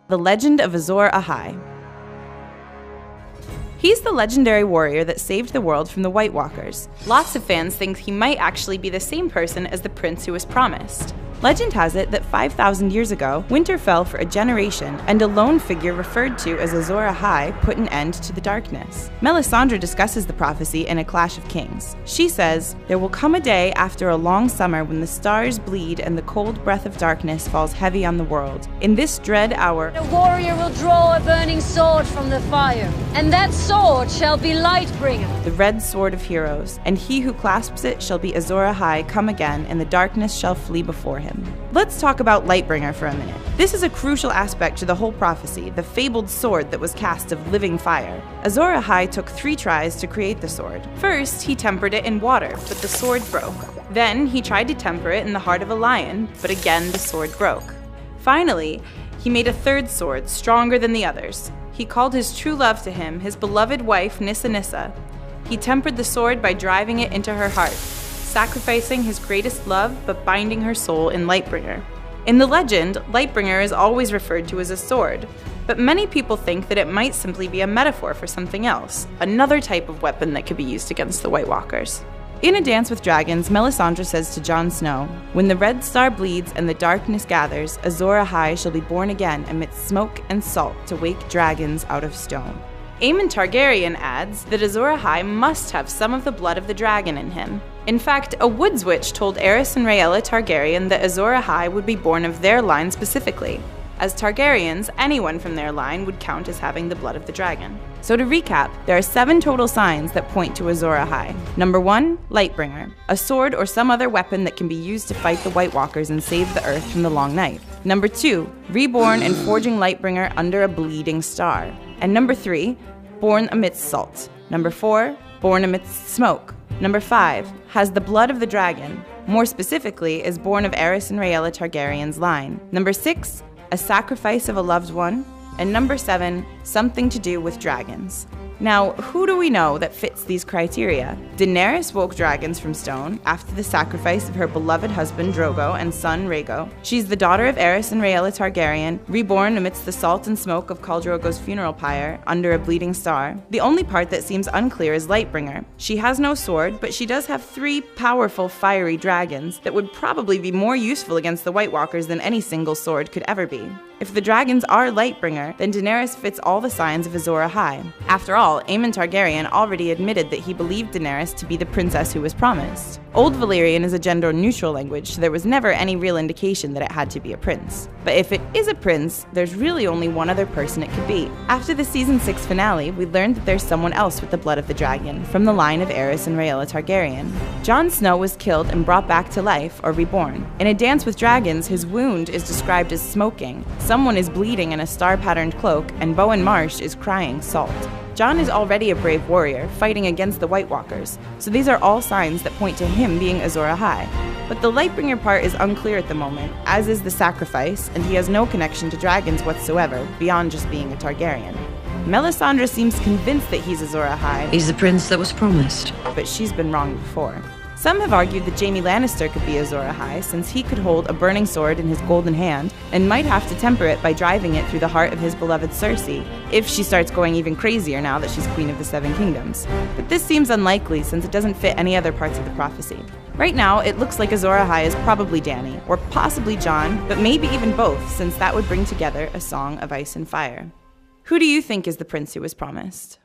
The legend of Azor Ahai. He's the legendary warrior that saved the world from the White Walkers. Lots of fans think he might actually be the same person as the prince who was promised. Legend has it that 5,000 years ago, winter fell for a generation, and a lone figure referred to as Azor Ahai put an end to the darkness. Melisandre discusses the prophecy in A Clash of Kings. She says, "There will come a day after a long summer when the stars bleed and the cold breath of darkness falls heavy on the world. In this dread hour, a warrior will draw a burning sword from the fire, and that sword shall be Lightbringer, the red sword of heroes, and he who clasps it shall be Azor Ahai come again, and the darkness shall flee before him." Let's talk about Lightbringer for a minute. This is a crucial aspect to the whole prophecy, the fabled sword that was cast of living fire. Azor Ahai took 3 tries to create the sword. First, he tempered it in water, but the sword broke. Then, he tried to temper it in the heart of a lion, but again the sword broke. Finally, he made a 3rd sword, stronger than the others. He called his true love to him, his beloved wife Nissa. He tempered the sword by driving it into her heart, sacrificing his greatest love but binding her soul in Lightbringer. In the legend, Lightbringer is always referred to as a sword, but many people think that it might simply be a metaphor for something else, another type of weapon that could be used against the White Walkers. In A Dance with Dragons, Melisandre says to Jon Snow, "When the red star bleeds and the darkness gathers, Azor Ahai shall be born again amidst smoke and salt to wake dragons out of stone." Aemon Targaryen adds that Azor Ahai must have some of the blood of the dragon in him. In fact, a woods witch told Aerys and Rhaella Targaryen that Azor Ahai would be born of their line specifically. As Targaryens, anyone from their line would count as having the blood of the dragon. So to recap, there are 7 total signs that point to Azor Ahai. Number 1, Lightbringer, a sword or some other weapon that can be used to fight the White Walkers and save the Earth from the Long Night. Number 2, reborn and forging Lightbringer under a bleeding star. And number 3, born amidst salt. Number 4, born amidst smoke. Number 5, has the blood of the dragon, more specifically is born of Aerys and Rhaella Targaryen's line. Number 6, a sacrifice of a loved one. And number 7, something to do with dragons. Now, who do we know that fits these criteria? Daenerys woke dragons from stone after the sacrifice of her beloved husband Drogo and son Rhaego. She's the daughter of Aerys and Rhaella Targaryen, reborn amidst the salt and smoke of Khal Drogo's funeral pyre under a bleeding star. The only part that seems unclear is Lightbringer. She has no sword, but she does have 3 powerful fiery dragons that would probably be more useful against the White Walkers than any single sword could ever be. If the dragons are Lightbringer, then Daenerys fits all the signs of Azor Ahai. After all, Aemon Targaryen already admitted that he believed Daenerys to be the princess who was promised. Old Valyrian is a gender-neutral language, so there was never any real indication that it had to be a prince. But if it is a prince, there's really only one other person it could be. After the season 6 finale, we learned that there's someone else with the blood of the dragon, from the line of Aerys and Rhaella Targaryen. Jon Snow was killed and brought back to life, or reborn. In A Dance with Dragons, his wound is described as smoking. Someone is bleeding in a star-patterned cloak, and Bowen Marsh is crying salt. Jon is already a brave warrior, fighting against the White Walkers, so these are all signs that point to him being Azor Ahai. But the Lightbringer part is unclear at the moment, as is the sacrifice, and he has no connection to dragons whatsoever, beyond just being a Targaryen. Melisandre seems convinced that he's Azor Ahai. He's the prince that was promised. But she's been wrong before. Some have argued that Jaime Lannister could be Azor Ahai, since he could hold a burning sword in his golden hand, and might have to temper it by driving it through the heart of his beloved Cersei, if she starts going even crazier now that she's Queen of the Seven Kingdoms. But this seems unlikely, since it doesn't fit any other parts of the prophecy. Right now, it looks like Azor Ahai is probably Dany, or possibly Jon, but maybe even both, since that would bring together a song of ice and fire. Who do you think is the prince who was promised?